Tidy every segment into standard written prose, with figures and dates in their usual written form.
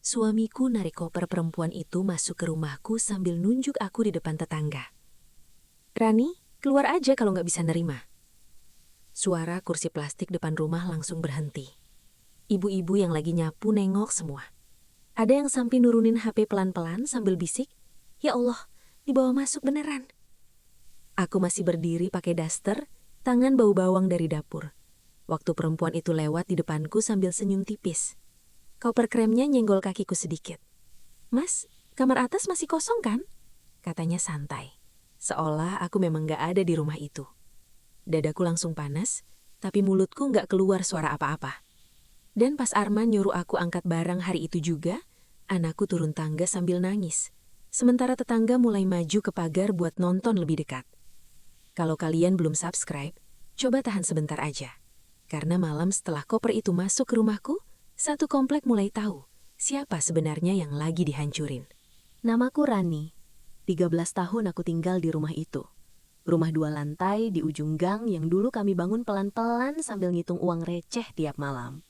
Suamiku narik koper perempuan itu masuk ke rumahku sambil nunjuk aku di depan tetangga. "Rani, keluar aja kalau nggak bisa nerima." Suara kursi plastik depan rumah langsung berhenti. Ibu-ibu yang lagi nyapu nengok semua. Ada yang sampai nurunin HP pelan-pelan sambil bisik, "Ya Allah, dibawa masuk beneran." Aku masih berdiri pakai daster, tangan bau bawang dari dapur. Waktu perempuan itu lewat di depanku sambil senyum tipis. Koper kremnya nyenggol kakiku sedikit. "Mas, kamar atas masih kosong kan?" Katanya santai. Seolah aku memang gak ada di rumah itu. Dadaku langsung panas, tapi mulutku gak keluar suara apa-apa. Dan pas Arman nyuruh aku angkat barang hari itu juga, anakku turun tangga sambil nangis. Sementara tetangga mulai maju ke pagar buat nonton lebih dekat. Kalau kalian belum subscribe, coba tahan sebentar aja. Karena malam setelah koper itu masuk ke rumahku, satu komplek mulai tahu siapa sebenarnya yang lagi dihancurin. Namaku Rani. 13 tahun aku tinggal di rumah itu. Rumah 2 lantai di ujung gang yang dulu kami bangun pelan-pelan sambil ngitung uang receh tiap malam.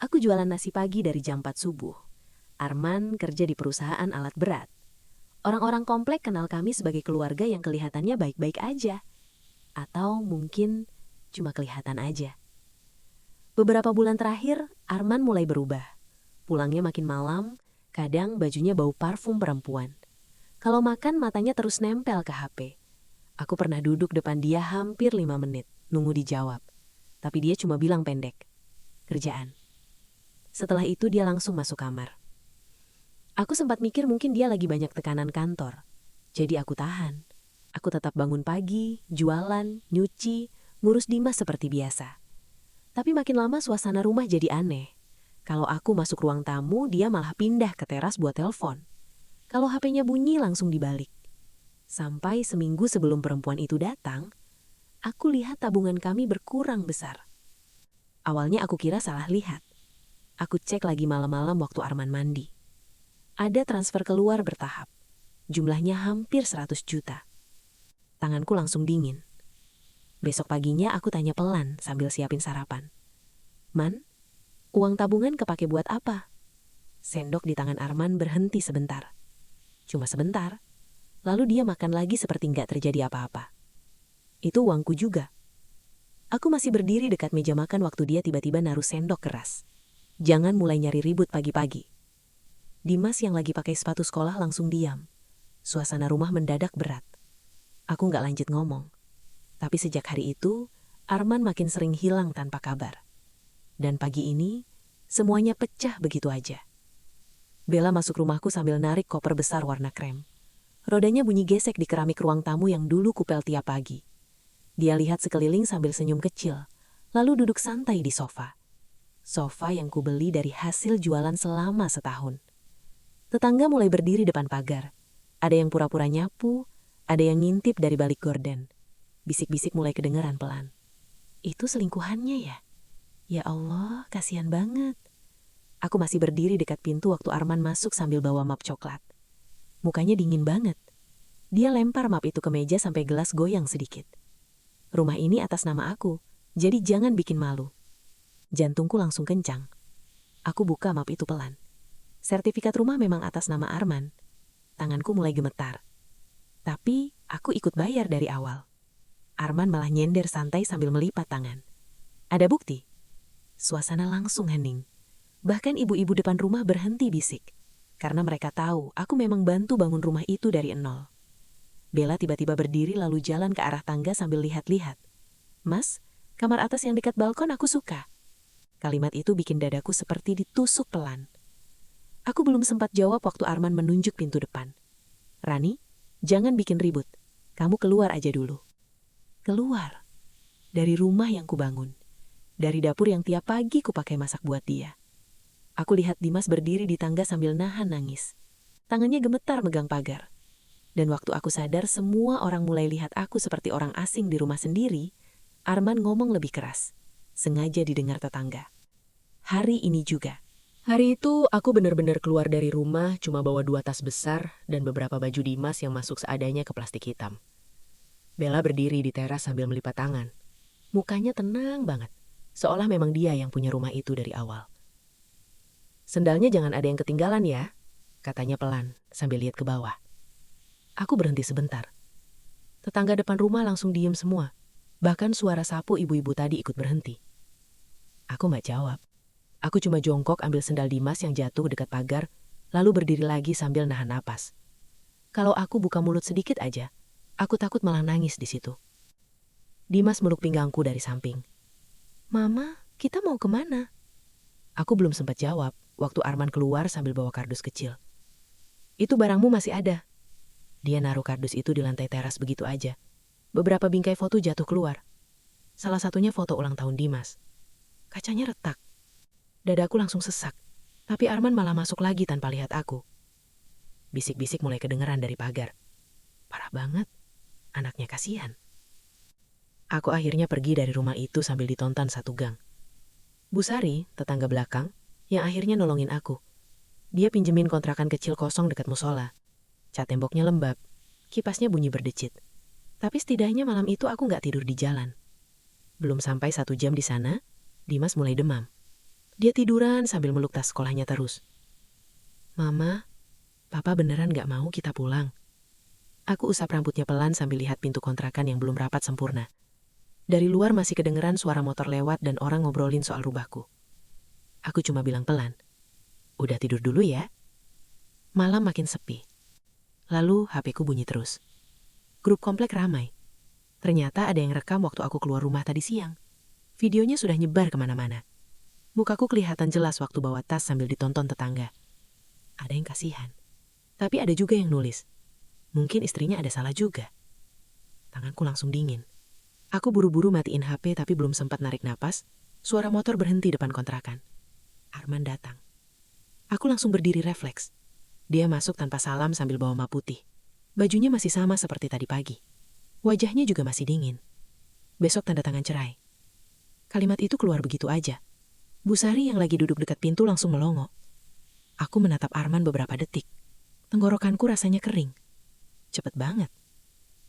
Aku jualan nasi pagi dari jam 4 subuh. Arman kerja di perusahaan alat berat. Orang-orang komplek kenal kami sebagai keluarga yang kelihatannya baik-baik aja. Atau mungkin cuma kelihatan aja. Beberapa bulan terakhir, Arman mulai berubah. Pulangnya makin malam, kadang bajunya bau parfum perempuan. Kalau makan matanya terus nempel ke HP. Aku pernah duduk depan dia hampir 5 menit, nunggu dijawab. Tapi dia cuma bilang pendek, "Kerjaan." Setelah itu dia langsung masuk kamar. Aku sempat mikir mungkin dia lagi banyak tekanan kantor. Jadi aku tahan. Aku tetap bangun pagi, jualan, nyuci, ngurus Dimas seperti biasa. Tapi makin lama suasana rumah jadi aneh. Kalau aku masuk ruang tamu, dia malah pindah ke teras buat telepon. Kalau HP-nya bunyi langsung dibalik. Sampai seminggu sebelum perempuan itu datang, aku lihat tabungan kami berkurang besar. Awalnya aku kira salah lihat. Aku cek lagi malam-malam waktu Arman mandi. Ada transfer keluar bertahap. Jumlahnya hampir 100 juta. Tanganku langsung dingin. Besok paginya aku tanya pelan sambil siapin sarapan. "Man, uang tabungan kepake buat apa?" Sendok di tangan Arman berhenti sebentar. Cuma sebentar. Lalu dia makan lagi seperti nggak terjadi apa-apa. "Itu uangku juga." Aku masih berdiri dekat meja makan waktu dia tiba-tiba naruh sendok keras. "Jangan mulai nyari ribut pagi-pagi." Dimas yang lagi pakai sepatu sekolah langsung diam. Suasana rumah mendadak berat. Aku nggak lanjut ngomong. Tapi sejak hari itu, Arman makin sering hilang tanpa kabar. Dan pagi ini, semuanya pecah begitu aja. Bella masuk rumahku sambil narik koper besar warna krem. Rodanya bunyi gesek di keramik ruang tamu yang dulu kupel tiap pagi. Dia lihat sekeliling sambil senyum kecil, lalu duduk santai di sofa. Sofa yang kubeli dari hasil jualan selama setahun. Tetangga mulai berdiri depan pagar. Ada yang pura-pura nyapu, ada yang ngintip dari balik gorden. Bisik-bisik mulai kedengaran pelan. "Itu selingkuhannya ya? Ya Allah, kasihan banget." Aku masih berdiri dekat pintu waktu Arman masuk sambil bawa map coklat. Mukanya dingin banget. Dia lempar map itu ke meja sampai gelas goyang sedikit. "Rumah ini atas nama aku, jadi jangan bikin malu." Jantungku langsung kencang. Aku buka map itu pelan. Sertifikat rumah memang atas nama Arman. Tanganku mulai gemetar. Tapi aku ikut bayar dari awal. Arman malah nyender santai sambil melipat tangan. "Ada bukti?" Suasana langsung hening. Bahkan ibu-ibu depan rumah berhenti bisik. Karena mereka tahu aku memang bantu bangun rumah itu dari nol. Bella tiba-tiba berdiri lalu jalan ke arah tangga sambil lihat-lihat. "Mas, kamar atas yang dekat balkon aku suka." Kalimat itu bikin dadaku seperti ditusuk pelan. Aku belum sempat jawab waktu Arman menunjuk pintu depan. "Rani, jangan bikin ribut. Kamu keluar aja dulu." Keluar. Dari rumah yang kubangun. Dari dapur yang tiap pagi kupakai masak buat dia. Aku lihat Dimas berdiri di tangga sambil nahan nangis. Tangannya gemetar megang pagar. Dan waktu aku sadar semua orang mulai lihat aku seperti orang asing di rumah sendiri, Arman ngomong lebih keras. Sengaja didengar tetangga. "Hari ini juga." Hari itu aku benar-benar keluar dari rumah cuma bawa 2 tas besar dan beberapa baju Dimas yang masuk seadanya ke plastik hitam. Bella berdiri di teras sambil melipat tangan. Mukanya tenang banget, seolah memang dia yang punya rumah itu dari awal. Sendalnya jangan ada yang ketinggalan ya, katanya pelan sambil lihat ke bawah. Aku berhenti sebentar. Tetangga depan rumah langsung diem semua. Bahkan suara sapu ibu-ibu tadi ikut berhenti. Aku nggak jawab. Aku cuma jongkok ambil sendal Dimas yang jatuh dekat pagar, lalu berdiri lagi sambil nahan napas. Kalau aku buka mulut sedikit aja, aku takut malah nangis di situ. Dimas meluk pinggangku dari samping. Mama, kita mau kemana? Aku belum sempat jawab waktu Arman keluar sambil bawa kardus kecil. Itu barangmu masih ada. Dia naruh kardus itu di lantai teras begitu aja. Beberapa bingkai foto jatuh keluar. Salah satunya foto ulang tahun Dimas. Kacanya retak. Dadaku langsung sesak. Tapi Arman malah masuk lagi tanpa lihat aku. Bisik-bisik mulai kedengeran dari pagar. Parah banget. Anaknya kasihan. Aku akhirnya pergi dari rumah itu sambil ditonton satu gang. Bu Sari, tetangga belakang, yang akhirnya nolongin aku. Dia pinjemin kontrakan kecil kosong dekat musola. Cat temboknya lembab, kipasnya bunyi berdecit. Tapi setidaknya malam itu aku nggak tidur di jalan. Belum sampai 1 jam di sana, Dimas mulai demam. Dia tiduran sambil meluk tas sekolahnya terus. Mama, Papa beneran nggak mau kita pulang? Aku usap rambutnya pelan sambil lihat pintu kontrakan yang belum rapat sempurna. Dari luar masih kedengeran suara motor lewat dan orang ngobrolin soal rubahku. Aku cuma bilang pelan, udah tidur dulu ya. Malam makin sepi. Lalu HP-ku bunyi terus. Grup komplek ramai. Ternyata ada yang rekam waktu aku keluar rumah tadi siang. Videonya sudah nyebar kemana-mana. Mukaku kelihatan jelas waktu bawa tas sambil ditonton tetangga. Ada yang kasihan. Tapi ada juga yang nulis. Mungkin istrinya ada salah juga. Tanganku langsung dingin. Aku buru-buru matiin HP tapi belum sempat narik napas, suara motor berhenti depan kontrakan. Arman datang. Aku langsung berdiri refleks. Dia masuk tanpa salam sambil bawa map putih. Bajunya masih sama seperti tadi pagi. Wajahnya juga masih dingin. Besok tanda tangan cerai. Kalimat itu keluar begitu aja. Bu Sari yang lagi duduk dekat pintu langsung melongo. Aku menatap Arman beberapa detik. Tenggorokanku rasanya kering. Cepet banget.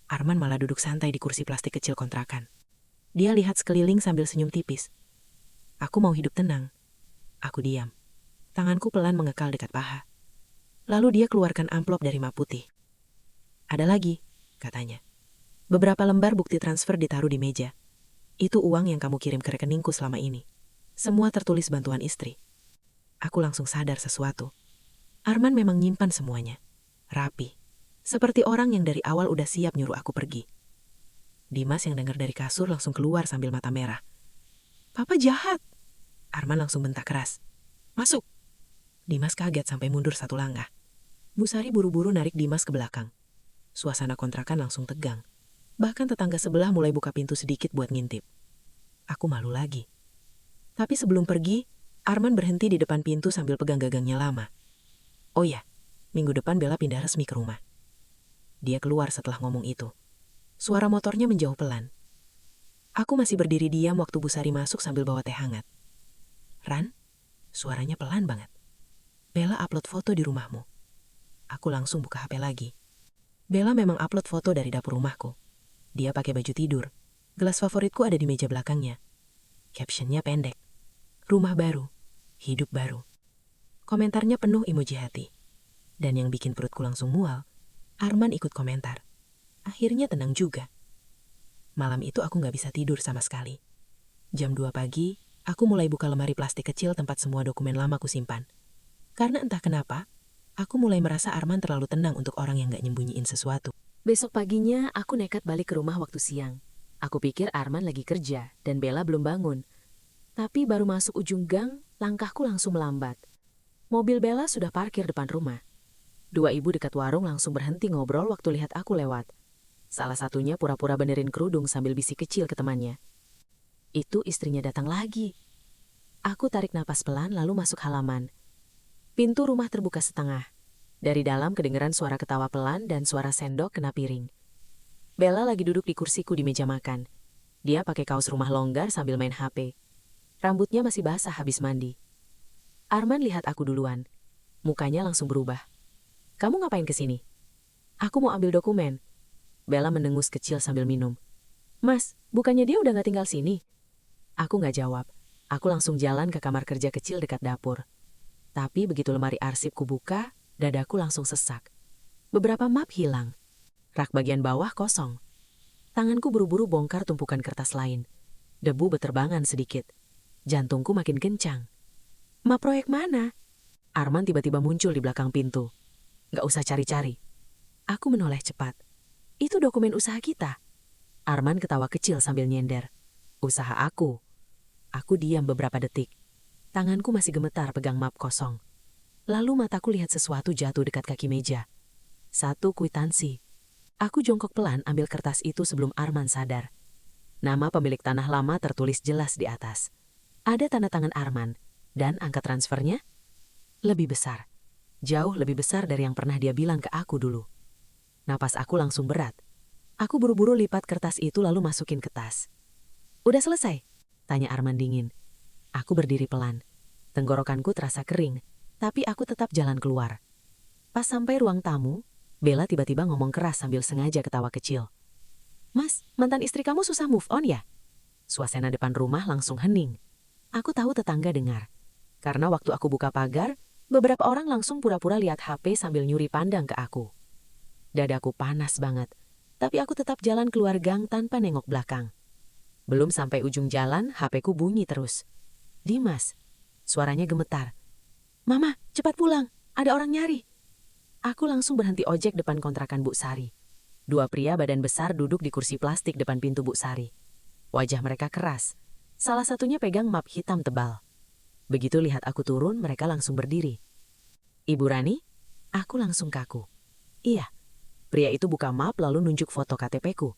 Arman malah duduk santai di kursi plastik kecil kontrakan. Dia lihat sekeliling sambil senyum tipis. Aku mau hidup tenang. Aku diam. Tanganku pelan mengekal dekat paha. Lalu dia keluarkan amplop dari map putih. Ada lagi, katanya. Beberapa lembar bukti transfer ditaruh di meja. Itu uang yang kamu kirim ke rekeningku selama ini. Semua tertulis bantuan istri. Aku langsung sadar sesuatu. Arman memang nyimpan semuanya. Rapi. Seperti orang yang dari awal udah siap nyuruh aku pergi. Dimas yang dengar dari kasur langsung keluar sambil mata merah. Papa jahat. Arman langsung bentak keras. Masuk. Dimas kaget sampai mundur 1 langkah. Bu Sari buru-buru narik Dimas ke belakang. Suasana kontrakan langsung tegang. Bahkan tetangga sebelah mulai buka pintu sedikit buat ngintip. Aku malu lagi. Tapi sebelum pergi, Arman berhenti di depan pintu sambil pegang gagangnya lama. Oh ya, minggu depan Bella pindah resmi ke rumah. Dia keluar setelah ngomong itu. Suara motornya menjauh pelan. Aku masih berdiri diam waktu Bu Sari masuk sambil bawa teh hangat. Ran, suaranya pelan banget. Bella upload foto di rumahmu. Aku langsung buka HP lagi. Bella memang upload foto dari dapur rumahku. Dia pakai baju tidur. Gelas favoritku ada di meja belakangnya. Captionnya pendek. Rumah baru, hidup baru. Komentarnya penuh emoji hati. Dan yang bikin perutku langsung mual, Arman ikut komentar. Akhirnya tenang juga. Malam itu aku gak bisa tidur sama sekali. Jam 2 pagi, aku mulai buka lemari plastik kecil tempat semua dokumen lama ku simpan. Karena entah kenapa, aku mulai merasa Arman terlalu tenang untuk orang yang gak nyembunyiin sesuatu. Besok paginya aku nekat balik ke rumah waktu siang. Aku pikir Arman lagi kerja dan Bella belum bangun. Tapi baru masuk ujung gang, langkahku langsung melambat. Mobil Bella sudah parkir depan rumah. 2 ibu dekat warung langsung berhenti ngobrol waktu lihat aku lewat. Salah satunya pura-pura benerin kerudung sambil bisik kecil ke temannya. Itu istrinya datang lagi. Aku tarik napas pelan lalu masuk halaman. Pintu rumah terbuka setengah. Dari dalam kedengeran suara ketawa pelan dan suara sendok kena piring. Bella lagi duduk di kursiku di meja makan. Dia pakai kaos rumah longgar sambil main HP. Rambutnya masih basah habis mandi. Arman lihat aku duluan. Mukanya langsung berubah. Kamu ngapain kesini? Aku mau ambil dokumen. Bella mendengus kecil sambil minum. Mas, bukannya dia udah gak tinggal sini? Aku gak jawab. Aku langsung jalan ke kamar kerja kecil dekat dapur. Tapi begitu lemari arsip kubuka, dadaku langsung sesak. Beberapa map hilang. Rak bagian bawah kosong. Tanganku buru-buru bongkar tumpukan kertas lain. Debu beterbangan sedikit. Jantungku makin kencang. Map proyek mana? Arman tiba-tiba muncul di belakang pintu. Gak usah cari-cari. Aku menoleh cepat. Itu dokumen usaha kita. Arman ketawa kecil sambil nyender. Usaha aku. Aku diam beberapa detik. Tanganku masih gemetar pegang map kosong. Lalu mataku lihat sesuatu jatuh dekat kaki meja. Satu kwitansi. Aku jongkok pelan ambil kertas itu sebelum Arman sadar. Nama pemilik tanah lama tertulis jelas di atas. Ada tanda tangan Arman. Dan angka transfernya? Lebih besar. Jauh lebih besar dari yang pernah dia bilang ke aku dulu. Napas aku langsung berat. Aku buru-buru lipat kertas itu lalu masukin ke tas. Udah selesai? Tanya Arman dingin. Aku berdiri pelan. Tenggorokanku terasa kering, tapi aku tetap jalan keluar. Pas sampai ruang tamu, Bella tiba-tiba ngomong keras sambil sengaja ketawa kecil. Mas, mantan istri kamu susah move on ya? Suasana depan rumah langsung hening. Aku tahu tetangga dengar. Karena waktu aku buka pagar, beberapa orang langsung pura-pura lihat HP sambil nyuri pandang ke aku. Dadaku panas banget, tapi aku tetap jalan keluar gang tanpa nengok belakang. Belum sampai ujung jalan, HP-ku bunyi terus. Dimas, suaranya gemetar. Mama, cepat pulang, ada orang nyari. Aku langsung berhenti ojek depan kontrakan Bu Sari. Dua pria badan besar duduk di kursi plastik depan pintu Bu Sari. Wajah mereka keras. Salah satunya pegang map hitam tebal. Begitu lihat aku turun, mereka langsung berdiri. Ibu Rani? Aku langsung kaku. Iya. Pria itu buka map lalu nunjuk foto KTP-ku.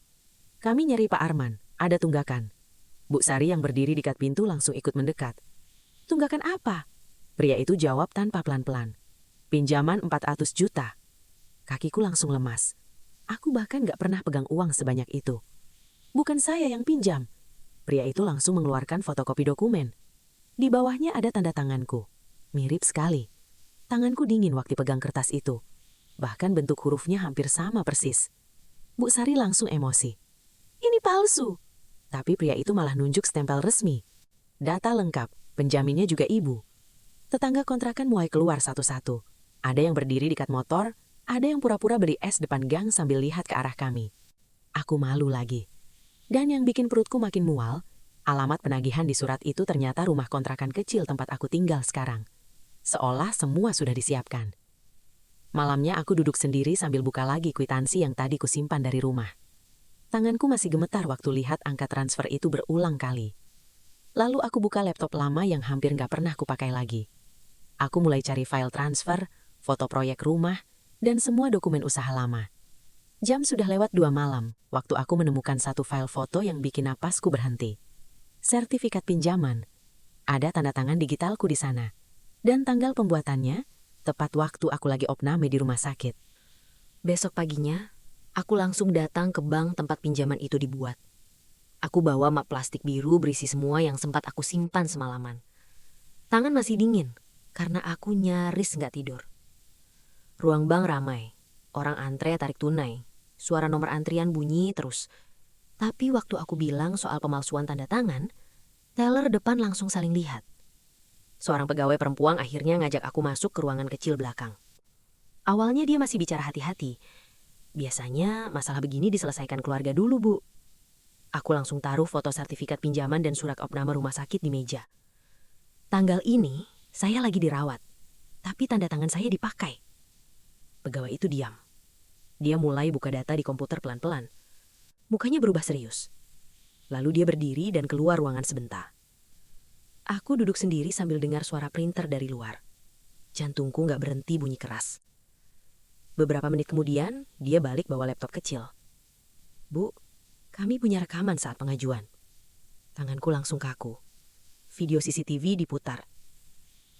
Kami nyari Pak Arman, ada tunggakan. Bu Sari yang berdiri di dekat pintu langsung ikut mendekat. Tunggakan apa? Pria itu jawab tanpa pelan-pelan. Pinjaman 400 juta. Kakiku langsung lemas. Aku bahkan gak pernah pegang uang sebanyak itu. Bukan saya yang pinjam. Pria itu langsung mengeluarkan fotokopi dokumen. Di bawahnya ada tanda tanganku. Mirip sekali. Tanganku dingin waktu pegang kertas itu. Bahkan bentuk hurufnya hampir sama persis. Bu Sari langsung emosi. Ini palsu. Tapi pria itu malah nunjuk stempel resmi. Data lengkap, penjaminnya juga ibu. Tetangga kontrakan mulai keluar satu-satu. Ada yang berdiri di dekat motor, ada yang pura-pura beli es depan gang sambil lihat ke arah kami. Aku malu lagi. Dan yang bikin perutku makin mual, alamat penagihan di surat itu ternyata rumah kontrakan kecil tempat aku tinggal sekarang. Seolah semua sudah disiapkan. Malamnya aku duduk sendiri sambil buka lagi kwitansi yang tadi kusimpan dari rumah. Tanganku masih gemetar waktu lihat angka transfer itu berulang kali. Lalu aku buka laptop lama yang hampir gak pernah kupakai lagi. Aku mulai cari file transfer, foto proyek rumah, dan semua dokumen usaha lama. Jam sudah lewat 2 malam, waktu aku menemukan satu file foto yang bikin napasku berhenti. Sertifikat pinjaman. Ada tanda tangan digitalku di sana. Dan tanggal pembuatannya, tepat waktu aku lagi opname di rumah sakit. Besok paginya, aku langsung datang ke bank tempat pinjaman itu dibuat. Aku bawa map plastik biru berisi semua yang sempat aku simpan semalaman. Tangan masih dingin, karena aku nyaris nggak tidur. Ruang bank ramai, orang antre tarik tunai, suara nomor antrian bunyi terus. Tapi waktu aku bilang soal pemalsuan tanda tangan, teller depan langsung saling lihat. Seorang pegawai perempuan akhirnya ngajak aku masuk ke ruangan kecil belakang. Awalnya dia masih bicara hati-hati. Biasanya masalah begini diselesaikan keluarga dulu, Bu. Aku langsung taruh foto sertifikat pinjaman dan surat opname rumah sakit di meja. Tanggal ini, saya lagi dirawat. Tapi tanda tangan saya dipakai. Pegawai itu diam. Dia mulai buka data di komputer pelan-pelan. Mukanya berubah serius. Lalu dia berdiri dan keluar ruangan sebentar. Aku duduk sendiri sambil dengar suara printer dari luar. Jantungku gak berhenti bunyi keras. Beberapa menit kemudian, dia balik bawa laptop kecil. Bu, kami punya rekaman saat pengajuan. Tanganku langsung kaku. Video CCTV diputar.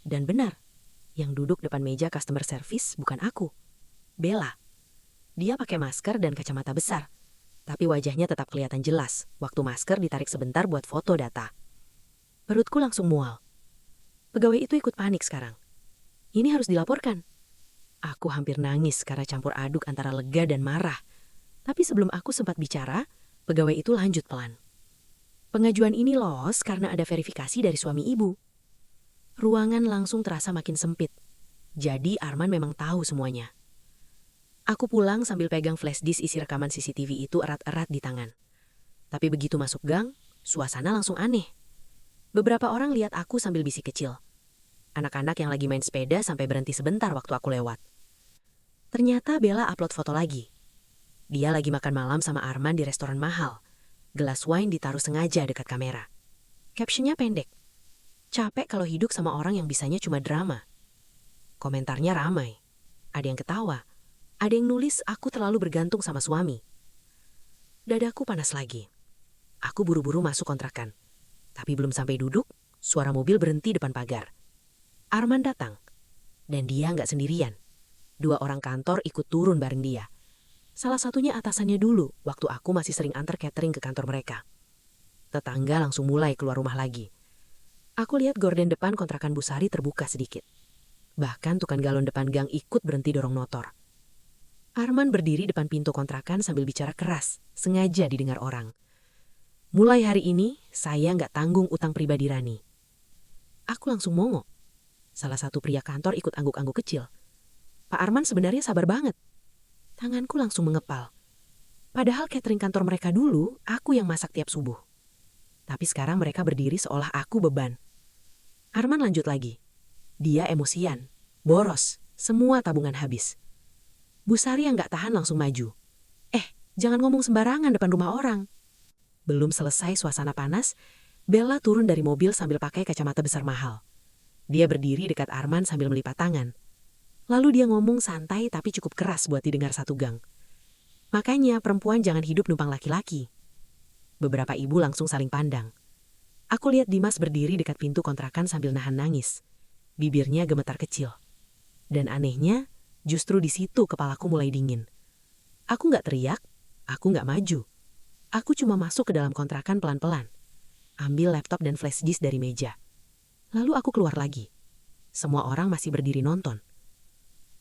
Dan benar, yang duduk depan meja customer service bukan aku. Bella. Dia pakai masker dan kacamata besar. Tapi wajahnya tetap kelihatan jelas waktu masker ditarik sebentar buat foto data. Perutku langsung mual. Pegawai itu ikut panik sekarang. Ini harus dilaporkan. Aku hampir nangis karena campur aduk antara lega dan marah. Tapi sebelum aku sempat bicara, pegawai itu lanjut pelan. Pengajuan ini lolos karena ada verifikasi dari suami ibu. Ruangan langsung terasa makin sempit. Jadi Arman memang tahu semuanya. Aku pulang sambil pegang flash disk isi rekaman CCTV itu erat-erat di tangan. Tapi begitu masuk gang, suasana langsung aneh. Beberapa orang lihat aku sambil bisik kecil. Anak-anak yang lagi main sepeda sampai berhenti sebentar waktu aku lewat. Ternyata Bella upload foto lagi. Dia lagi makan malam sama Arman di restoran mahal. Gelas wine ditaruh sengaja dekat kamera. Captionnya pendek. Capek kalau hidup sama orang yang bisanya cuma drama. Komentarnya ramai. Ada yang ketawa. Ada yang nulis aku terlalu bergantung sama suami. Dadaku panas lagi. Aku buru-buru masuk kontrakan. Tapi belum sampai duduk, suara mobil berhenti depan pagar. Arman datang. Dan dia nggak sendirian. 2 orang kantor ikut turun bareng dia. Salah satunya atasannya dulu, waktu aku masih sering antar catering ke kantor mereka. Tetangga langsung mulai keluar rumah lagi. Aku lihat gorden depan kontrakan Bu Sari terbuka sedikit. Bahkan tukang galon depan gang ikut berhenti dorong motor. Arman berdiri depan pintu kontrakan sambil bicara keras, sengaja didengar orang. Mulai hari ini, saya nggak tanggung utang pribadi Rani. Aku langsung mongok. Salah satu pria kantor ikut angguk-angguk kecil. Pak Arman sebenarnya sabar banget. Tanganku langsung mengepal. Padahal catering kantor mereka dulu, aku yang masak tiap subuh. Tapi sekarang mereka berdiri seolah aku beban. Arman lanjut lagi. Dia emosian, boros, semua tabungan habis. Bu Sari yang nggak tahan langsung maju. Jangan ngomong sembarangan depan rumah orang. Belum selesai suasana panas, Bella turun dari mobil sambil pakai kacamata besar mahal. Dia berdiri dekat Arman sambil melipat tangan. Lalu dia ngomong santai tapi cukup keras buat didengar satu gang. Makanya perempuan jangan hidup numpang laki-laki. Beberapa ibu langsung saling pandang. Aku lihat Dimas berdiri dekat pintu kontrakan sambil nahan nangis. Bibirnya gemetar kecil. Dan anehnya, justru di situ kepalaku mulai dingin. Aku nggak teriak, aku nggak maju. Aku cuma masuk ke dalam kontrakan pelan-pelan. Ambil laptop dan flash disk dari meja. Lalu aku keluar lagi. Semua orang masih berdiri nonton.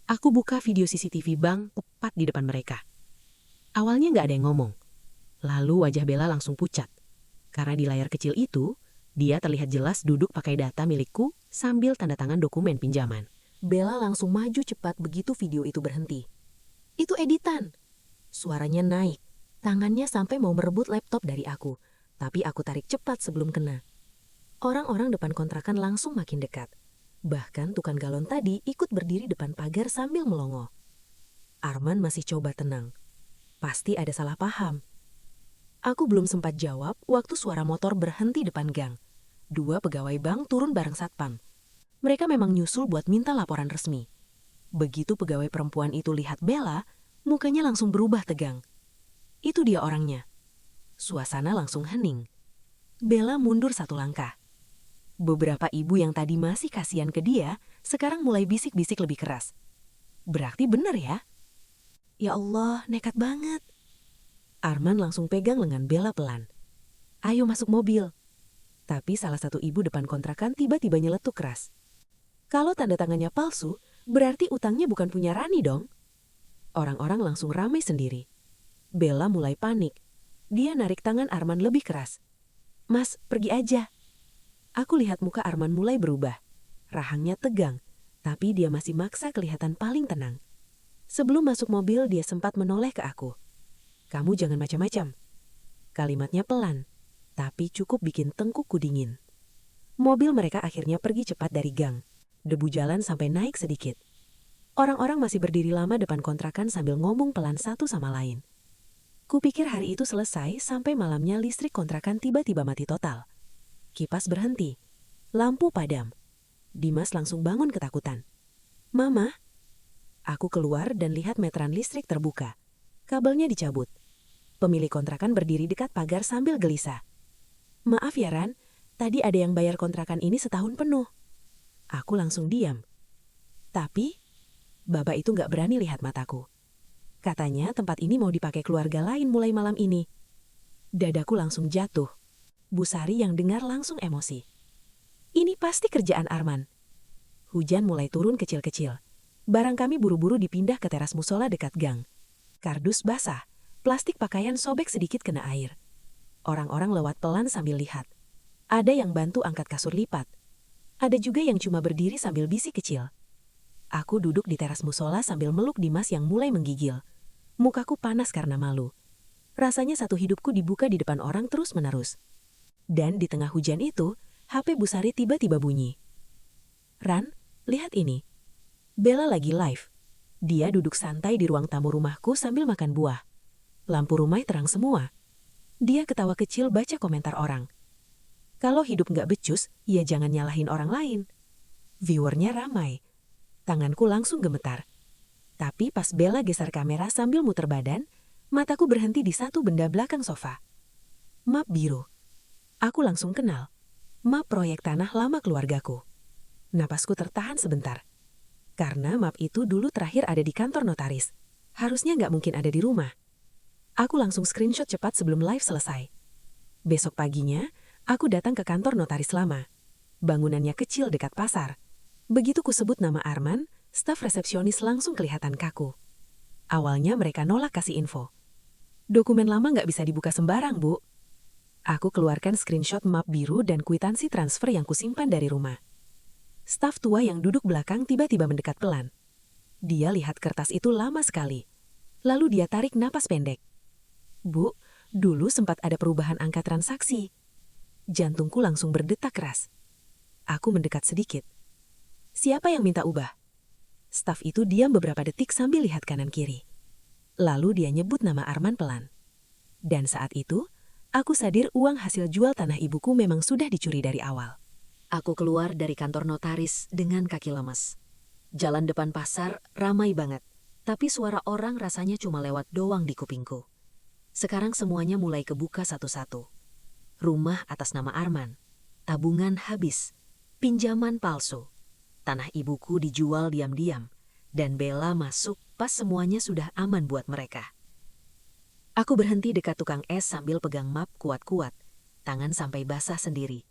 Aku buka video CCTV bank tepat di depan mereka. Awalnya nggak ada yang ngomong. Lalu wajah Bella langsung pucat. Karena di layar kecil itu, dia terlihat jelas duduk pakai data milikku sambil tanda tangan dokumen pinjaman. Bella langsung maju cepat begitu video itu berhenti. Itu editan. Suaranya naik. Tangannya sampai mau merebut laptop dari aku. Tapi aku tarik cepat sebelum kena. Orang-orang depan kontrakan langsung makin dekat. Bahkan tukang galon tadi ikut berdiri depan pagar sambil melongo. Arman masih coba tenang. Pasti ada salah paham. Aku belum sempat jawab waktu suara motor berhenti depan gang. 2 pegawai bank turun bareng satpam. Mereka memang nyusul buat minta laporan resmi. Begitu pegawai perempuan itu lihat Bella, mukanya langsung berubah tegang. Itu dia orangnya. Suasana langsung hening. Bella mundur 1 langkah. Beberapa ibu yang tadi masih kasihan ke dia, sekarang mulai bisik-bisik lebih keras. Berarti benar ya? Ya Allah, nekat banget. Arman langsung pegang lengan Bella pelan. Ayo masuk mobil. Tapi salah satu ibu depan kontrakan tiba-tiba nyeletuk keras. Kalau tanda tangannya palsu, berarti utangnya bukan punya Rani dong. Orang-orang langsung ramai sendiri. Bella mulai panik. Dia narik tangan Arman lebih keras. Mas, pergi aja. Aku lihat muka Arman mulai berubah. Rahangnya tegang, tapi dia masih maksa kelihatan paling tenang. Sebelum masuk mobil, dia sempat menoleh ke aku. Kamu jangan macam-macam. Kalimatnya pelan, tapi cukup bikin tengkukku dingin. Mobil mereka akhirnya pergi cepat dari gang. Debu jalan sampai naik sedikit. Orang-orang masih berdiri lama depan kontrakan sambil ngomong pelan satu sama lain. Kupikir hari itu selesai sampai malamnya listrik kontrakan tiba-tiba mati total. Kipas berhenti. Lampu padam. Dimas langsung bangun ketakutan. Mama? Aku keluar dan lihat meteran listrik terbuka. Kabelnya dicabut. Pemilik kontrakan berdiri dekat pagar sambil gelisah. Maaf ya Ran, tadi ada yang bayar kontrakan ini setahun penuh. Aku langsung diam. Tapi, Bapak itu nggak berani lihat mataku. Katanya tempat ini mau dipakai keluarga lain mulai malam ini. Dadaku langsung jatuh. Bu Sari yang dengar langsung emosi. Ini pasti kerjaan Arman. Hujan mulai turun kecil-kecil. Barang kami buru-buru dipindah ke teras musola dekat gang. Kardus basah, plastik pakaian sobek sedikit kena air. Orang-orang lewat pelan sambil lihat. Ada yang bantu angkat kasur lipat. Ada juga yang cuma berdiri sambil bisik kecil. Aku duduk di teras musola sambil meluk Dimas yang mulai menggigil. Mukaku panas karena malu. Rasanya satu hidupku dibuka di depan orang terus-menerus. Dan di tengah hujan itu, HP Bu Sari tiba-tiba bunyi. "Ran, lihat ini. Bella lagi live. Dia duduk santai di ruang tamu rumahku sambil makan buah. Lampu rumah terang semua. Dia ketawa kecil baca komentar orang. Kalau hidup nggak becus, ya jangan nyalahin orang lain." Viewernya ramai. Tanganku langsung gemetar. Tapi pas Bella geser kamera sambil muter badan, mataku berhenti di satu benda belakang sofa. Map biru. Aku langsung kenal. Map proyek tanah lama keluargaku. Napasku tertahan sebentar. Karena map itu dulu terakhir ada di kantor notaris. Harusnya nggak mungkin ada di rumah. Aku langsung screenshot cepat sebelum live selesai. Besok paginya, aku datang ke kantor notaris lama. Bangunannya kecil dekat pasar. Begitu ku sebut nama Arman, staf resepsionis langsung kelihatan kaku. Awalnya mereka nolak kasih info. "Dokumen lama nggak bisa dibuka sembarang, Bu." Aku keluarkan screenshot map biru dan kwitansi transfer yang kusimpan dari rumah. Staf tua yang duduk belakang tiba-tiba mendekat pelan. Dia lihat kertas itu lama sekali. Lalu dia tarik napas pendek. "Bu, dulu sempat ada perubahan angka transaksi." Jantungku langsung berdetak keras. Aku mendekat sedikit. "Siapa yang minta ubah?" Staf itu diam beberapa detik sambil lihat kanan kiri. Lalu dia nyebut nama Arman pelan. Dan saat itu, aku sadar uang hasil jual tanah ibuku memang sudah dicuri dari awal. Aku keluar dari kantor notaris dengan kaki lemes. Jalan depan pasar ramai banget, tapi suara orang rasanya cuma lewat doang di kupingku. Sekarang semuanya mulai kebuka satu-satu. Rumah atas nama Arman, tabungan habis, pinjaman palsu. Tanah ibuku dijual diam-diam, dan Bella masuk pas semuanya sudah aman buat mereka. Aku berhenti dekat tukang es sambil pegang map kuat-kuat, tangan sampai basah sendiri.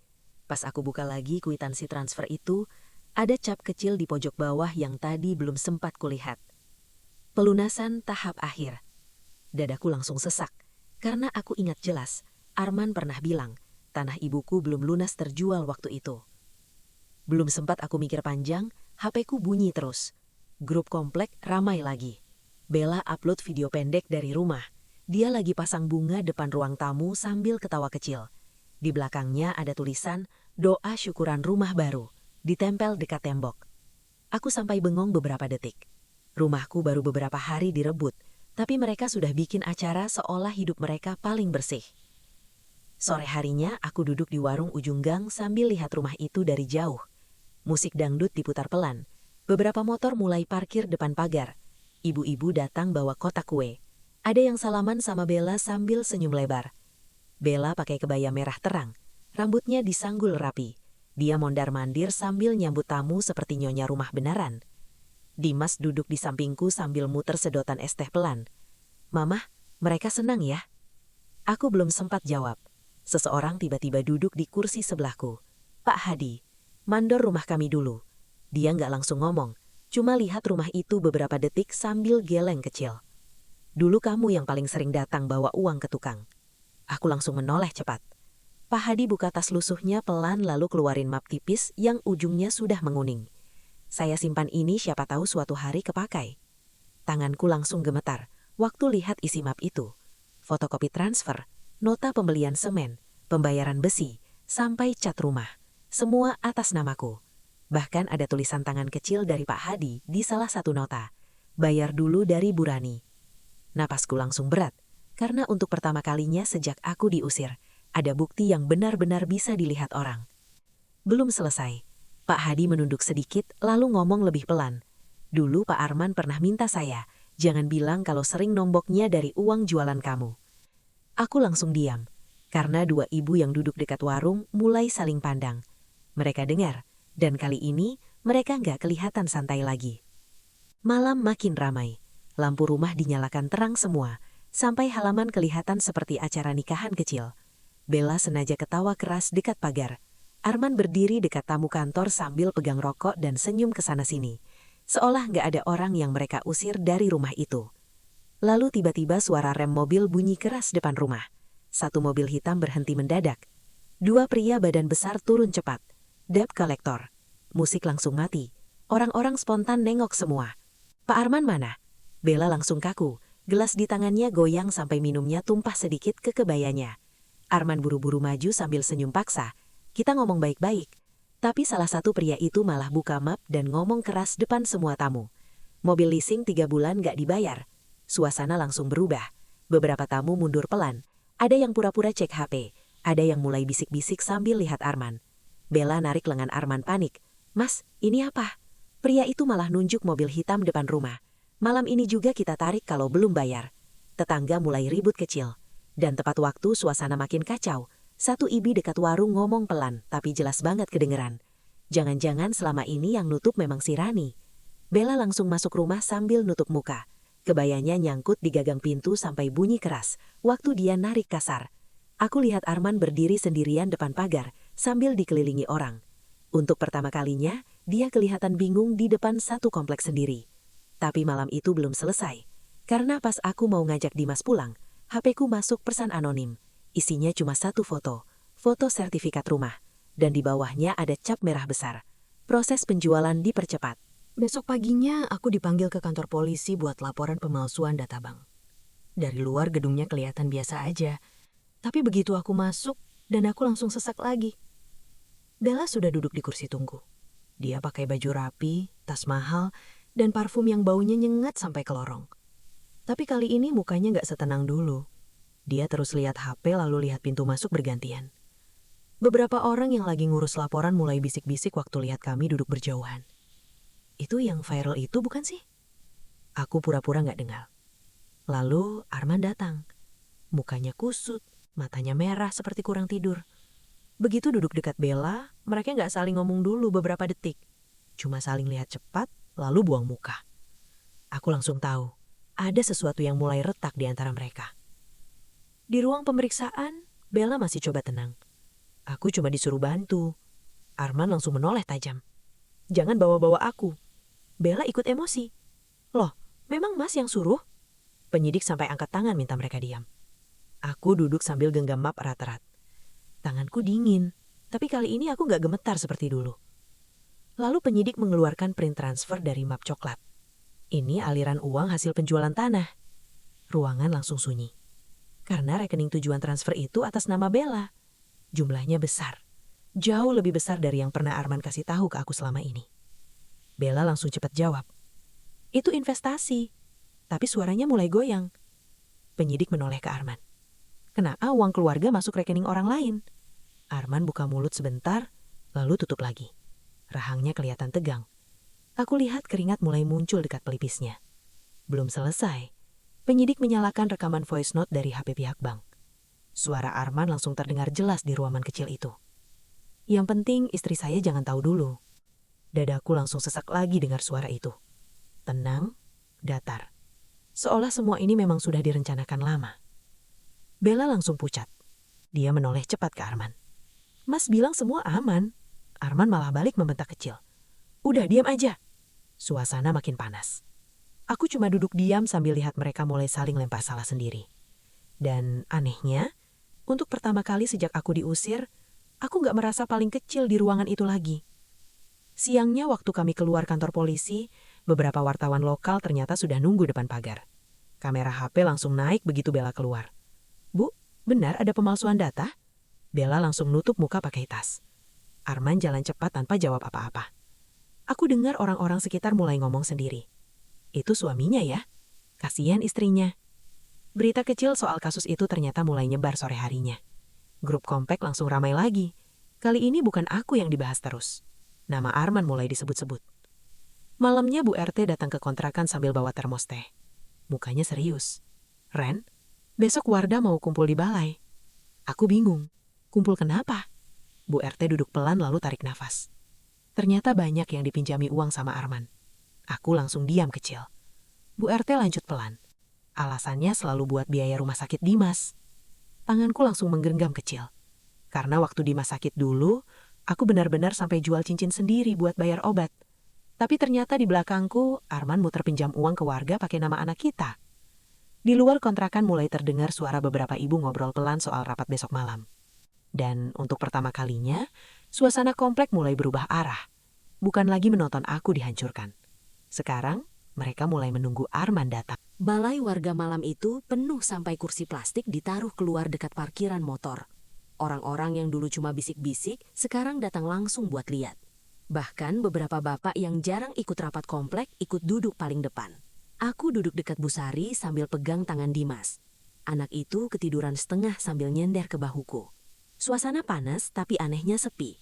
Pas aku buka lagi kwitansi transfer itu, ada cap kecil di pojok bawah yang tadi belum sempat kulihat. Pelunasan tahap akhir. Dadaku langsung sesak, karena aku ingat jelas, Arman pernah bilang, tanah ibuku belum lunas terjual waktu itu. Belum sempat aku mikir panjang, HP-ku bunyi terus. Grup komplek ramai lagi. Bella upload video pendek dari rumah. Dia lagi pasang bunga depan ruang tamu sambil ketawa kecil. Di belakangnya ada tulisan, "Doa syukuran rumah baru," ditempel dekat tembok. Aku sampai bengong beberapa detik. Rumahku baru beberapa hari direbut, tapi mereka sudah bikin acara seolah hidup mereka paling bersih. Sore harinya aku duduk di warung ujung gang sambil lihat rumah itu dari jauh. Musik dangdut diputar pelan. Beberapa motor mulai parkir depan pagar. Ibu-ibu datang bawa kotak kue. Ada yang salaman sama Bella sambil senyum lebar. Bella pakai kebaya merah terang. Rambutnya disanggul rapi. Dia mondar-mandir sambil nyambut tamu seperti nyonya rumah beneran. Dimas duduk di sampingku sambil muter sedotan es teh pelan. "Mama, mereka senang ya?" Aku belum sempat jawab. Seseorang tiba-tiba duduk di kursi sebelahku. "Pak Hadi, mandor rumah kami dulu." Dia nggak langsung ngomong, cuma lihat rumah itu beberapa detik sambil geleng kecil. "Dulu kamu yang paling sering datang bawa uang ke tukang." Aku langsung menoleh cepat. Pak Hadi buka tas lusuhnya pelan lalu keluarin map tipis yang ujungnya sudah menguning. "Saya simpan ini siapa tahu suatu hari kepakai." Tanganku langsung gemetar waktu lihat isi map itu. Fotokopi transfer, nota pembelian semen, pembayaran besi, sampai cat rumah. Semua atas namaku. Bahkan ada tulisan tangan kecil dari Pak Hadi di salah satu nota. "Bayar dulu dari Bu Rani." Napasku langsung berat, karena untuk pertama kalinya sejak aku diusir, ada bukti yang benar-benar bisa dilihat orang. Belum selesai. Pak Hadi menunduk sedikit lalu ngomong lebih pelan. "Dulu Pak Arman pernah minta saya, jangan bilang kalau sering nomboknya dari uang jualan kamu." Aku langsung diam, karena dua ibu yang duduk dekat warung mulai saling pandang. Mereka dengar. Dan kali ini, mereka nggak kelihatan santai lagi. Malam makin ramai. Lampu rumah dinyalakan terang semua, sampai halaman kelihatan seperti acara nikahan kecil. Bella sengaja ketawa keras dekat pagar. Arman berdiri dekat tamu kantor sambil pegang rokok dan senyum ke sana-sini. Seolah nggak ada orang yang mereka usir dari rumah itu. Lalu tiba-tiba suara rem mobil bunyi keras depan rumah. Satu mobil hitam berhenti mendadak. Dua pria badan besar turun cepat. Debt collector, Musik langsung mati. Orang-orang spontan nengok semua. Pak Arman mana? Bella langsung kaku. Gelas di tangannya goyang sampai minumnya tumpah sedikit ke kebayanya. Arman buru-buru maju sambil senyum paksa. Kita ngomong baik-baik. Tapi salah satu pria itu malah buka map dan ngomong keras depan semua tamu. Mobil leasing 3 bulan gak dibayar. Suasana langsung berubah. Beberapa tamu mundur pelan. Ada yang pura-pura cek HP. Ada yang mulai bisik-bisik sambil lihat Arman. Bella narik lengan Arman panik. Mas, ini apa? Pria itu malah nunjuk mobil hitam depan rumah. Malam ini juga kita tarik kalau belum bayar. Tetangga mulai ribut kecil. Dan tepat waktu suasana makin kacau. Satu ibu dekat warung ngomong pelan, tapi jelas banget kedengeran. Jangan-jangan selama ini yang nutup memang si Rani. Bella langsung masuk rumah sambil nutup muka. Kebayanya nyangkut di gagang pintu sampai bunyi keras, waktu dia narik kasar. Aku lihat Arman berdiri sendirian depan pagar, sambil dikelilingi orang. Untuk pertama kalinya, dia kelihatan bingung di depan satu kompleks sendiri. Tapi malam itu belum selesai. Karena pas aku mau ngajak Dimas pulang, HP-ku masuk pesan anonim. Isinya cuma satu foto sertifikat rumah. Dan di bawahnya ada cap merah besar. Proses penjualan dipercepat. Besok paginya aku dipanggil ke kantor polisi buat laporan pemalsuan data bank. Dari luar gedungnya kelihatan biasa aja. Tapi begitu aku masuk dan aku langsung sesak lagi. Bella sudah duduk di kursi tunggu. Dia pakai baju rapi, tas mahal, dan parfum yang baunya nyengat sampai ke lorong. Tapi kali ini mukanya gak setenang dulu. Dia terus lihat HP lalu lihat pintu masuk bergantian. Beberapa orang yang lagi ngurus laporan mulai bisik-bisik waktu lihat kami duduk berjauhan. Itu yang viral itu bukan sih? Aku pura-pura gak dengar. Lalu Arman datang. Mukanya kusut, matanya merah seperti kurang tidur. Begitu duduk dekat Bella, mereka gak saling ngomong dulu beberapa detik. Cuma saling lihat cepat, lalu buang muka. Aku langsung tahu, ada sesuatu yang mulai retak di antara mereka. Di ruang pemeriksaan, Bella masih coba tenang. Aku cuma disuruh bantu. Arman langsung menoleh tajam. Jangan bawa-bawa aku. Bella ikut emosi. Loh, memang Mas yang suruh? Penyidik sampai angkat tangan minta mereka diam. Aku duduk sambil genggam map erat-erat. Tanganku dingin, tapi kali ini aku gak gemetar seperti dulu. Lalu penyidik mengeluarkan print transfer dari map coklat. Ini aliran uang hasil penjualan tanah. Ruangan langsung sunyi. Karena rekening tujuan transfer itu atas nama Bella. Jumlahnya besar. Jauh lebih besar dari yang pernah Arman kasih tahu ke aku selama ini. Bella langsung cepat jawab. Itu investasi. Tapi suaranya mulai goyang. Penyidik menoleh ke Arman. Kenapa uang keluarga masuk rekening orang lain? Arman buka mulut sebentar, lalu tutup lagi. Rahangnya kelihatan tegang. Aku lihat keringat mulai muncul dekat pelipisnya. Belum selesai. Penyidik menyalakan rekaman voice note dari HP pihak bank. Suara Arman langsung terdengar jelas di ruangan kecil itu. Yang penting istri saya jangan tahu dulu. Dadaku langsung sesak lagi dengar suara itu. Tenang, datar. Seolah semua ini memang sudah direncanakan lama. Bella langsung pucat. Dia menoleh cepat ke Arman. Mas bilang semua aman. Arman malah balik membentak kecil. Udah diam aja. Suasana makin panas. Aku cuma duduk diam sambil lihat mereka mulai saling lempar salah sendiri. Dan anehnya, untuk pertama kali sejak aku diusir, aku gak merasa paling kecil di ruangan itu lagi. Siangnya waktu kami keluar kantor polisi, beberapa wartawan lokal ternyata sudah nunggu depan pagar. Kamera HP langsung naik begitu Bella keluar. Bu, benar ada pemalsuan data? Bella langsung nutup muka pakai tas. Arman jalan cepat tanpa jawab apa-apa. Aku dengar orang-orang sekitar mulai ngomong sendiri. Itu suaminya ya? Kasihan istrinya. Berita kecil soal kasus itu ternyata mulai nyebar sore harinya. Grup kompak langsung ramai lagi. Kali ini bukan aku yang dibahas terus. Nama Arman mulai disebut-sebut. Malamnya Bu RT datang ke kontrakan sambil bawa termos teh. Mukanya serius. Ren, besok Wardah mau kumpul di balai. Aku bingung. Kumpul kenapa? Bu RT duduk pelan lalu tarik nafas. Ternyata banyak yang dipinjami uang sama Arman. Aku langsung diam kecil. Bu RT lanjut pelan. Alasannya selalu buat biaya rumah sakit Dimas. Tanganku langsung menggenggam kecil. Karena waktu Dimas sakit dulu, aku benar-benar sampai jual cincin sendiri buat bayar obat. Tapi ternyata di belakangku, Arman muter pinjam uang ke warga pakai nama anak kita. Di luar kontrakan mulai terdengar suara beberapa ibu ngobrol pelan soal rapat besok malam. Dan untuk pertama kalinya, suasana komplek mulai berubah arah. bukan lagi menonton aku dihancurkan. Sekarang, mereka mulai menunggu Arman datang. Balai warga malam itu penuh sampai kursi plastik ditaruh keluar dekat parkiran motor. Orang-orang yang dulu cuma bisik-bisik, sekarang datang langsung buat lihat. Bahkan beberapa bapak yang jarang ikut rapat komplek ikut duduk paling depan. Aku duduk dekat Bu Sari sambil pegang tangan Dimas. Anak itu ketiduran setengah sambil nyender ke bahuku. Suasana panas tapi anehnya sepi.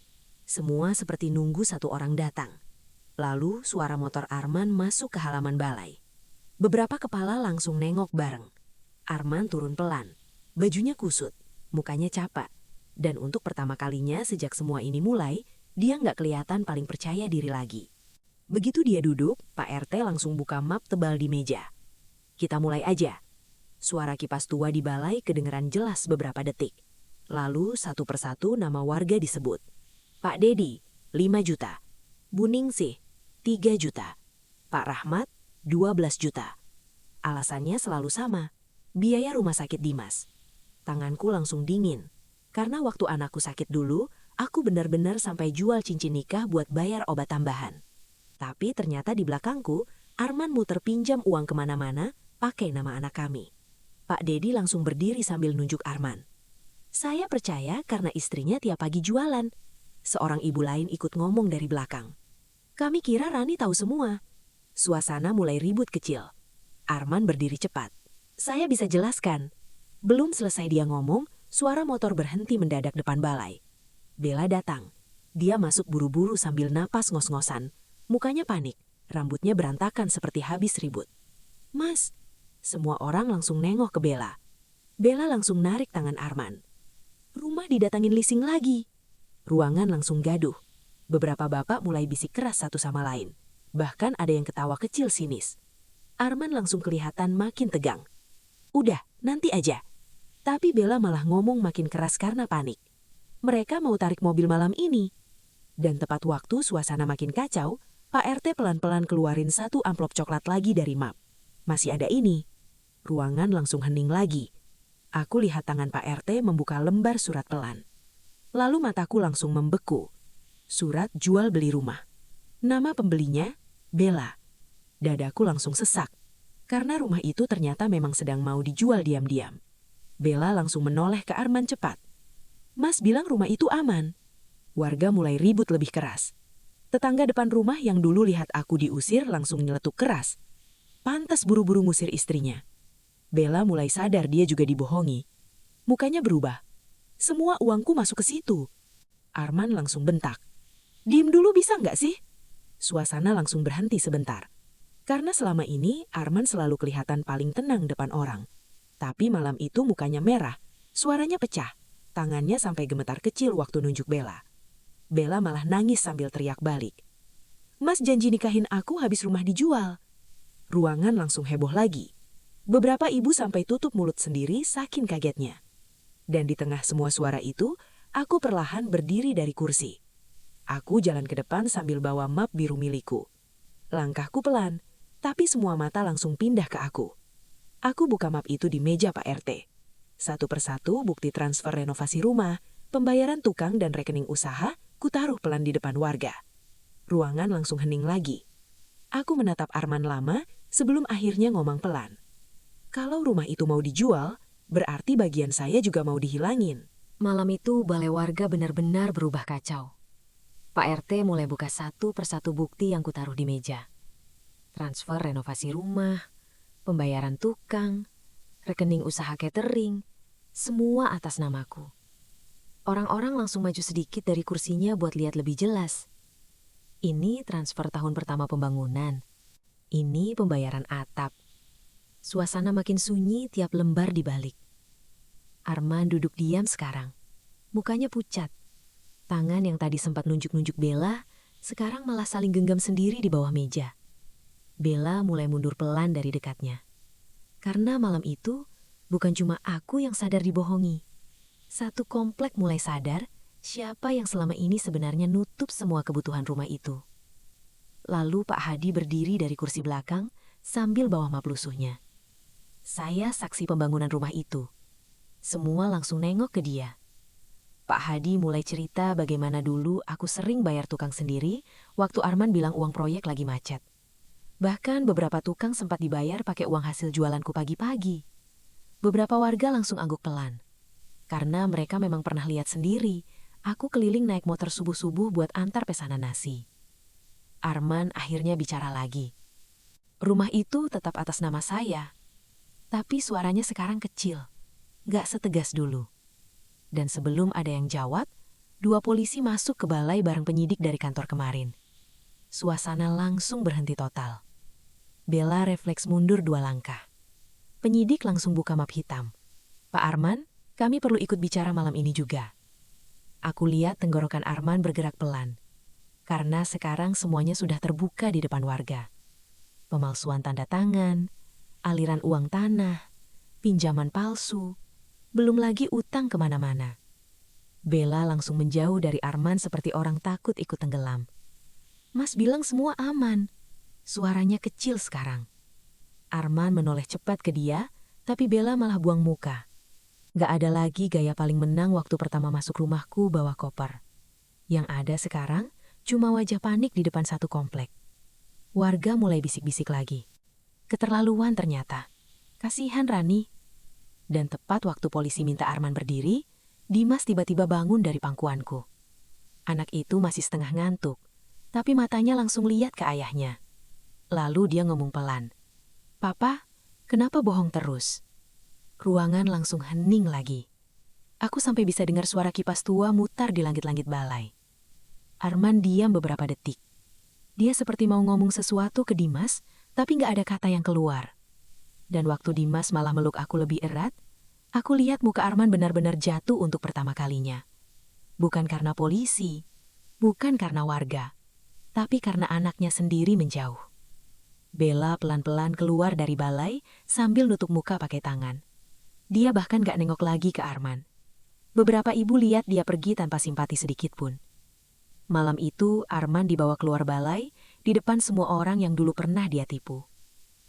Semua seperti nunggu satu orang datang. Lalu suara motor Arman masuk ke halaman balai. Beberapa kepala langsung nengok bareng. Arman turun pelan. Bajunya kusut, mukanya capak. Dan untuk pertama kalinya sejak semua ini mulai, dia nggak kelihatan paling percaya diri lagi. Begitu dia duduk, Pak RT langsung buka map tebal di meja. Kita mulai aja. Suara kipas tua di balai kedengeran jelas beberapa detik. Lalu satu persatu nama warga disebut. Pak Dedi, 5 juta. Bu Ningsih, 3 juta. Pak Rahmat, 12 juta. Alasannya selalu sama, biaya rumah sakit Dimas. Tanganku langsung dingin, karena waktu anakku sakit dulu, aku benar-benar sampai jual cincin nikah buat bayar obat tambahan. Tapi ternyata di belakangku, Arman muter pinjam uang kemana-mana pakai nama anak kami. Pak Dedi langsung berdiri sambil nunjuk Arman. Saya percaya karena istrinya tiap pagi jualan. Seorang ibu lain ikut ngomong dari belakang. Kami kira Rani tahu semua. Suasana mulai ribut kecil. Arman berdiri cepat. Saya bisa jelaskan. Belum selesai dia ngomong, suara motor berhenti mendadak depan balai. Bella datang. Dia masuk buru-buru sambil napas ngos-ngosan. Mukanya panik, rambutnya berantakan seperti habis ribut. Mas, semua orang langsung nengok ke Bella. Bella langsung narik tangan Arman. Rumah didatangin leasing lagi. Ruangan langsung gaduh. Beberapa bapak mulai bisik keras satu sama lain. Bahkan ada yang ketawa kecil sinis. Arman langsung kelihatan makin tegang. Udah, nanti aja. Tapi Bella malah ngomong makin keras karena panik. Mereka mau tarik mobil malam ini. Dan tepat waktu suasana makin kacau, Pak RT pelan-pelan keluarin satu amplop coklat lagi dari map. Masih ada ini. Ruangan langsung hening lagi. Aku lihat tangan Pak RT membuka lembar surat pelan. Lalu mataku langsung membeku. Surat jual beli rumah. Nama pembelinya, Bella. Dadaku langsung sesak. Karena rumah itu ternyata memang sedang mau dijual diam-diam. Bella langsung menoleh ke Arman cepat. Mas bilang rumah itu aman. Warga mulai ribut lebih keras. Tetangga depan rumah yang dulu lihat aku diusir langsung nyeletuk keras. Pantas buru-buru ngusir istrinya. Bella mulai sadar dia juga dibohongi. Mukanya berubah. Semua uangku masuk ke situ. Arman langsung bentak. Diem dulu bisa nggak sih? Suasana langsung berhenti sebentar. Karena selama ini Arman selalu kelihatan paling tenang depan orang. Tapi malam itu mukanya merah, suaranya pecah. Tangannya sampai gemetar kecil waktu nunjuk Bella. Bella malah nangis sambil teriak balik. Mas janji nikahin aku habis rumah dijual. Ruangan langsung heboh lagi. Beberapa ibu sampai tutup mulut sendiri saking kagetnya. Dan di tengah semua suara itu, aku perlahan berdiri dari kursi. Aku jalan ke depan sambil bawa map biru milikku. Langkahku pelan, tapi semua mata langsung pindah ke aku. Aku buka map itu di meja Pak RT. Satu persatu bukti transfer renovasi rumah, pembayaran tukang dan rekening usaha, kutaruh pelan di depan warga. Ruangan langsung hening lagi. Aku menatap Arman lama sebelum akhirnya ngomong pelan. Kalau rumah itu mau dijual, berarti bagian saya juga mau dihilangin. Malam itu balai warga benar-benar berubah kacau. Pak RT mulai buka satu persatu bukti yang kutaruh di meja. Transfer renovasi rumah, pembayaran tukang, rekening usaha catering, semua atas namaku. Orang-orang langsung maju sedikit dari kursinya buat lihat lebih jelas. Ini transfer tahun pertama pembangunan. Ini pembayaran atap. Suasana makin sunyi tiap lembar dibalik. Arman duduk diam sekarang. Mukanya pucat. Tangan yang tadi sempat nunjuk-nunjuk Bella, sekarang malah saling genggam sendiri di bawah meja. Bella mulai mundur pelan dari dekatnya. Karena malam itu, bukan cuma aku yang sadar dibohongi. Satu komplek mulai sadar siapa yang selama ini sebenarnya nutup semua kebutuhan rumah itu. Lalu Pak Hadi berdiri dari kursi belakang sambil bawa map lusuhnya. Saya saksi pembangunan rumah itu. Semua langsung nengok ke dia. Pak Hadi mulai cerita bagaimana dulu aku sering bayar tukang sendiri waktu Arman bilang uang proyek lagi macet. Bahkan beberapa tukang sempat dibayar pakai uang hasil jualanku pagi-pagi. Beberapa warga langsung angguk pelan. Karena mereka memang pernah lihat sendiri, aku keliling naik motor subuh-subuh buat antar pesanan nasi. Arman akhirnya bicara lagi. Rumah itu tetap atas nama saya, tapi suaranya sekarang kecil, gak setegas dulu. Dan sebelum ada yang jawab, 2 polisi masuk ke balai bareng penyidik dari kantor kemarin. Suasana langsung berhenti total. Bella refleks mundur 2 langkah. Penyidik langsung buka map hitam. Pak Arman, kami perlu ikut bicara malam ini juga. Aku lihat tenggorokan Arman bergerak pelan. Karena sekarang semuanya sudah terbuka di depan warga. Pemalsuan tanda tangan, aliran uang tanah, pinjaman palsu, belum lagi utang kemana-mana. Bella langsung menjauh dari Arman seperti orang takut ikut tenggelam. Mas bilang semua aman. Suaranya kecil sekarang. Arman menoleh cepat ke dia, tapi Bella malah buang muka. Gak ada lagi gaya paling menang waktu pertama masuk rumahku bawa koper. Yang ada sekarang cuma wajah panik di depan satu komplek. Warga mulai bisik-bisik lagi. Keterlaluan ternyata. Kasihan Rani. Dan tepat waktu polisi minta Arman berdiri, Dimas tiba-tiba bangun dari pangkuanku. Anak itu masih setengah ngantuk, tapi matanya langsung lihat ke ayahnya. Lalu dia ngomong pelan, "Papa, kenapa bohong terus?" Ruangan langsung hening lagi. Aku sampai bisa dengar suara kipas tua mutar di langit-langit balai. Arman diam beberapa detik. Dia seperti mau ngomong sesuatu ke Dimas, tapi nggak ada kata yang keluar. Dan waktu Dimas malah meluk aku lebih erat, aku lihat muka Arman benar-benar jatuh untuk pertama kalinya. Bukan karena polisi, bukan karena warga, tapi karena anaknya sendiri menjauh. Bella pelan-pelan keluar dari balai sambil nutup muka pakai tangan. Dia bahkan gak nengok lagi ke Arman. Beberapa ibu lihat dia pergi tanpa simpati sedikit pun. Malam itu Arman dibawa keluar balai di depan semua orang yang dulu pernah dia tipu.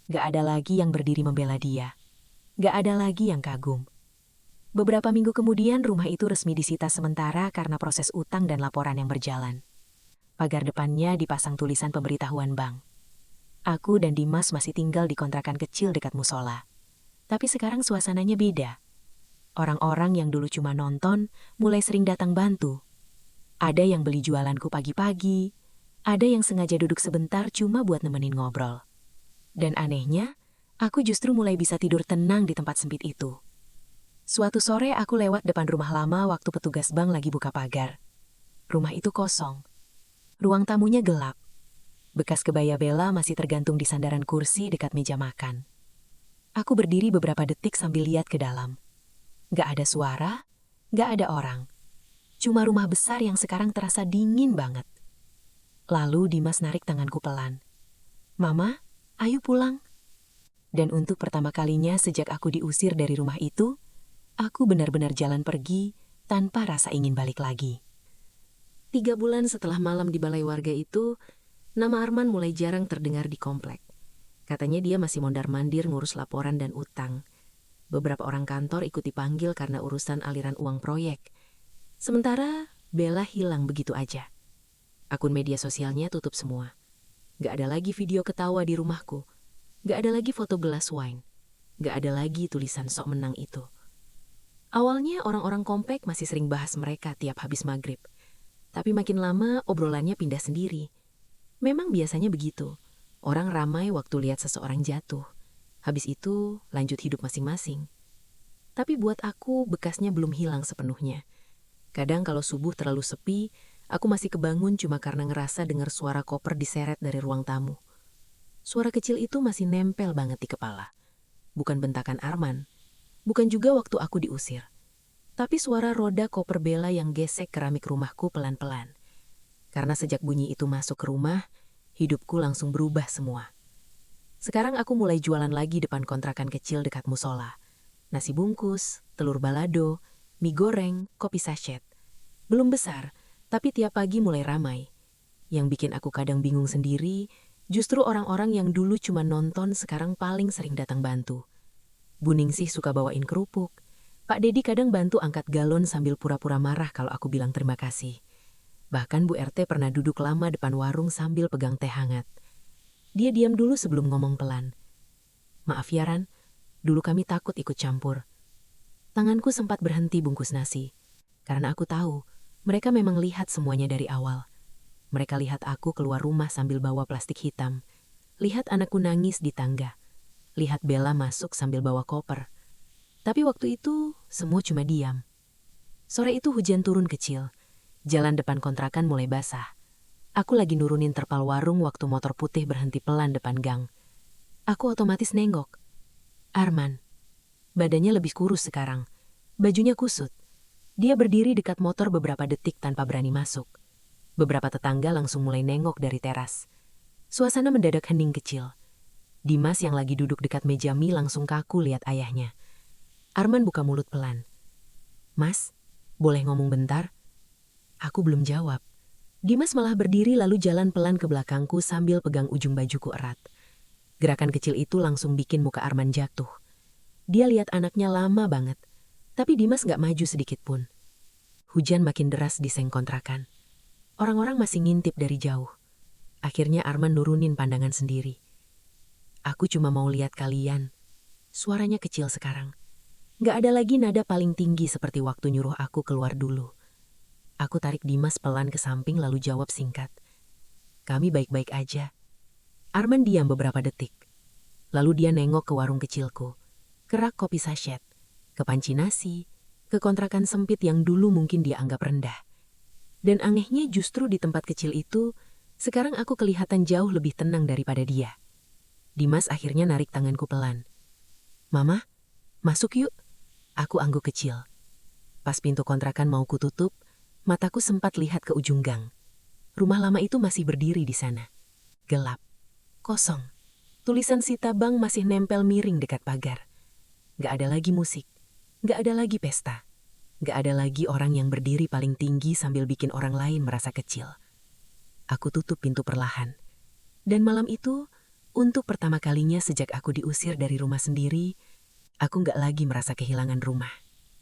Gak ada lagi yang berdiri membela dia. Gak ada lagi yang kagum. Beberapa minggu kemudian rumah itu resmi disita sementara karena proses utang dan laporan yang berjalan. Pagar depannya dipasang tulisan pemberitahuan bank. Aku dan Dimas masih tinggal di kontrakan kecil dekat musola. Tapi sekarang suasananya beda. Orang-orang yang dulu cuma nonton mulai sering datang bantu. Ada yang beli jualanku pagi-pagi, ada yang sengaja duduk sebentar cuma buat nemenin ngobrol. Dan anehnya, aku justru mulai bisa tidur tenang di tempat sempit itu. Suatu sore aku lewat depan rumah lama waktu petugas bank lagi buka pagar. Rumah itu kosong. Ruang tamunya gelap. Bekas kebaya Bella masih tergantung di sandaran kursi dekat meja makan. Aku berdiri beberapa detik sambil lihat ke dalam. Gak ada suara, gak ada orang. Cuma rumah besar yang sekarang terasa dingin banget. Lalu Dimas narik tanganku pelan. "Mama, ayo pulang." Dan untuk pertama kalinya sejak aku diusir dari rumah itu, aku benar-benar jalan pergi tanpa rasa ingin balik lagi. 3 bulan setelah malam di balai warga itu, nama Arman mulai jarang terdengar di komplek. Katanya dia masih mondar-mandir ngurus laporan dan utang. Beberapa orang kantor ikut dipanggil karena urusan aliran uang proyek. Sementara Bella hilang begitu aja. Akun media sosialnya tutup semua. Gak ada lagi video ketawa di rumahku. Gak ada lagi foto gelas wine. Gak ada lagi tulisan sok menang itu. Awalnya orang-orang komplek masih sering bahas mereka tiap habis maghrib. Tapi makin lama obrolannya pindah sendiri. Memang biasanya begitu. Orang ramai waktu lihat seseorang jatuh. Habis itu lanjut hidup masing-masing. Tapi buat aku bekasnya belum hilang sepenuhnya. Kadang kalau subuh terlalu sepi, aku masih kebangun cuma karena ngerasa dengar suara koper diseret dari ruang tamu. Suara kecil itu masih nempel banget di kepala. Bukan bentakan Arman. Bukan juga waktu aku diusir. Tapi suara roda koper Bella yang gesek keramik rumahku pelan-pelan. Karena sejak bunyi itu masuk ke rumah, hidupku langsung berubah semua. Sekarang aku mulai jualan lagi depan kontrakan kecil dekat musola. Nasi bungkus, telur balado, mie goreng, kopi sachet. Belum besar, tapi tiap pagi mulai ramai. Yang bikin aku kadang bingung sendiri, justru orang-orang yang dulu cuma nonton sekarang paling sering datang bantu. Bu Ningsih suka bawain kerupuk, Pak Dedi kadang bantu angkat galon sambil pura-pura marah kalau aku bilang terima kasih. Bahkan Bu RT pernah duduk lama depan warung sambil pegang teh hangat. Dia diam dulu sebelum ngomong pelan. Maaf ya Ran, dulu kami takut ikut campur. Tanganku sempat berhenti bungkus nasi. Karena aku tahu, mereka memang lihat semuanya dari awal. Mereka lihat aku keluar rumah sambil bawa plastik hitam. Lihat anakku nangis di tangga. Lihat Bella masuk sambil bawa koper. Tapi waktu itu, semua cuma diam. Sore itu hujan turun kecil. Jalan depan kontrakan mulai basah. Aku lagi nurunin terpal warung waktu motor putih berhenti pelan depan gang. Aku otomatis nengok. Arman. Badannya lebih kurus sekarang. Bajunya kusut. Dia berdiri dekat motor beberapa detik tanpa berani masuk. Beberapa tetangga langsung mulai nengok dari teras. Suasana mendadak hening kecil. Dimas yang lagi duduk dekat meja mie langsung kaku lihat ayahnya. Arman buka mulut pelan. Mas, boleh ngomong bentar? Aku belum jawab. Dimas malah berdiri lalu jalan pelan ke belakangku sambil pegang ujung bajuku erat. Gerakan kecil itu langsung bikin muka Arman jatuh. Dia lihat anaknya lama banget, tapi Dimas gak maju sedikit pun. Hujan makin deras di seng kontrakan. Orang-orang masih ngintip dari jauh. Akhirnya Arman nurunin pandangan sendiri. Aku cuma mau lihat kalian. Suaranya kecil sekarang. Gak ada lagi nada paling tinggi seperti waktu nyuruh aku keluar dulu. Aku tarik Dimas pelan ke samping lalu jawab singkat. Kami baik-baik aja. Arman diam beberapa detik. Lalu dia nengok ke warung kecilku. Ke rak kopi sachet. Ke panci nasi. Ke kontrakan sempit yang dulu mungkin dia anggap rendah. Dan anehnya justru di tempat kecil itu, sekarang aku kelihatan jauh lebih tenang daripada dia. Dimas akhirnya narik tanganku pelan. Mama, masuk yuk. Aku angguk kecil. Pas pintu kontrakan mau kututup, mataku sempat lihat ke ujung gang. Rumah lama itu masih berdiri di sana. Gelap. Kosong. Tulisan Sitabang masih nempel miring dekat pagar. Gak ada lagi musik. Gak ada lagi pesta. Gak ada lagi orang yang berdiri paling tinggi sambil bikin orang lain merasa kecil. Aku tutup pintu perlahan. Dan malam itu, untuk pertama kalinya sejak aku diusir dari rumah sendiri, aku gak lagi merasa kehilangan rumah.